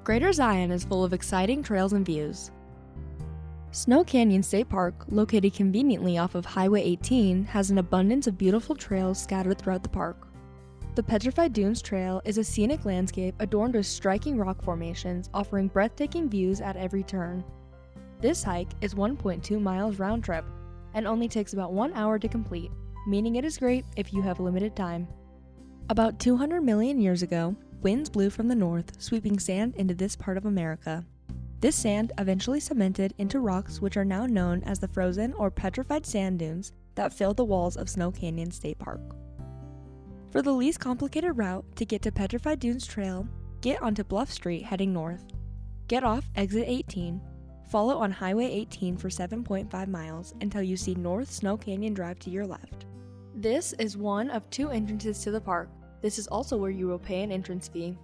Greater Zion is full of exciting trails and views. Snow Canyon State Park, located conveniently off of Highway 18, has an abundance of beautiful trails scattered throughout the park. The Petrified Dunes Trail is a scenic landscape adorned with striking rock formations, offering breathtaking views at every turn. This hike is 1.2 miles round trip and only takes about 1 hour to complete, meaning it is great if you have limited time. About 200 million years ago, winds blew from the north, sweeping sand into this part of America. This sand eventually cemented into rocks which are now known as the frozen or petrified sand dunes that fill the walls of Snow Canyon State Park. For the least complicated route to get to Petrified Dunes Trail, get onto Bluff Street heading north. Get off exit 18, follow on Highway 18 for 7.5 miles until you see North Snow Canyon Drive to your left. This is one of 2 entrances to the park. This is also where you will pay an entrance fee.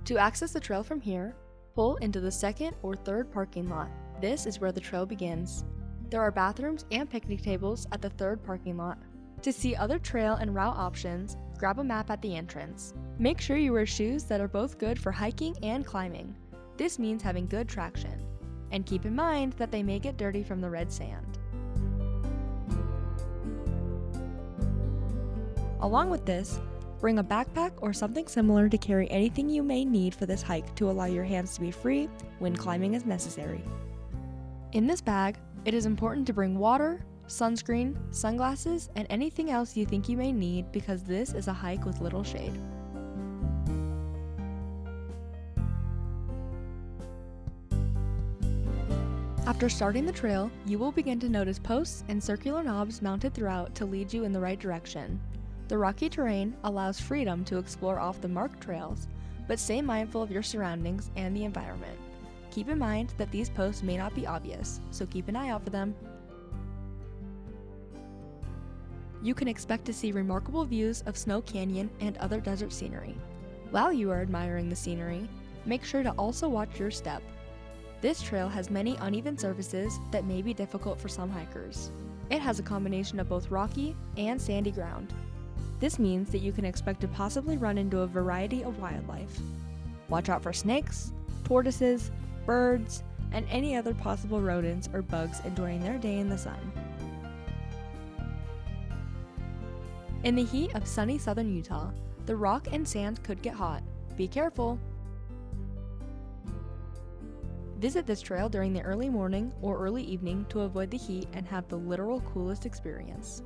To access the trail from here, pull into the second or third parking lot. This is where the trail begins. There are bathrooms and picnic tables at the third parking lot. To see other trail and route options, grab a map at the entrance. Make sure you wear shoes that are both good for hiking and climbing. This means having good traction. And keep in mind that they may get dirty from the red sand. Along with this, bring a backpack or something similar to carry anything you may need for this hike to allow your hands to be free when climbing is necessary. In this bag, it is important to bring water, sunscreen, sunglasses, and anything else you think you may need because this is a hike with little shade. After starting the trail, you will begin to notice posts and circular knobs mounted throughout to lead you in the right direction. The rocky terrain allows freedom to explore off the marked trails, but stay mindful of your surroundings and the environment. Keep in mind that these posts may not be obvious, so keep an eye out for them. You can expect to see remarkable views of Snow Canyon and other desert scenery. While you are admiring the scenery, make sure to also watch your step. This trail has many uneven surfaces that may be difficult for some hikers. It has a combination of both rocky and sandy ground. This means that you can expect to possibly run into a variety of wildlife. Watch out for snakes, tortoises, birds, and any other possible rodents or bugs enjoying their day in the sun. In the heat of sunny southern Utah, the rock and sand could get hot. Be careful! Visit this trail during the early morning or early evening to avoid the heat and have the literal coolest experience.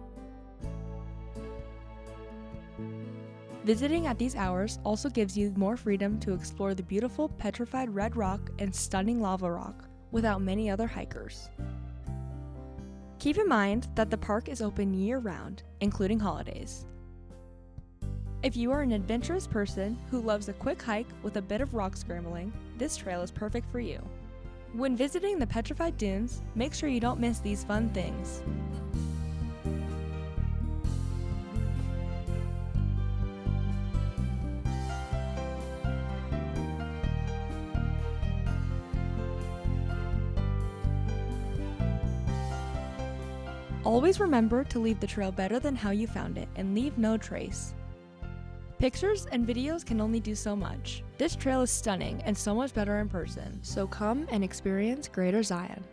Visiting at these hours also gives you more freedom to explore the beautiful petrified red rock and stunning lava rock without many other hikers. Keep in mind that the park is open year-round, including holidays. If you are an adventurous person who loves a quick hike with a bit of rock scrambling, this trail is perfect for you. When visiting the Petrified Dunes, make sure you don't miss these fun things. Always remember to leave the trail better than how you found it and leave no trace. Pictures and videos can only do so much. This trail is stunning and so much better in person, so come and experience Greater Zion.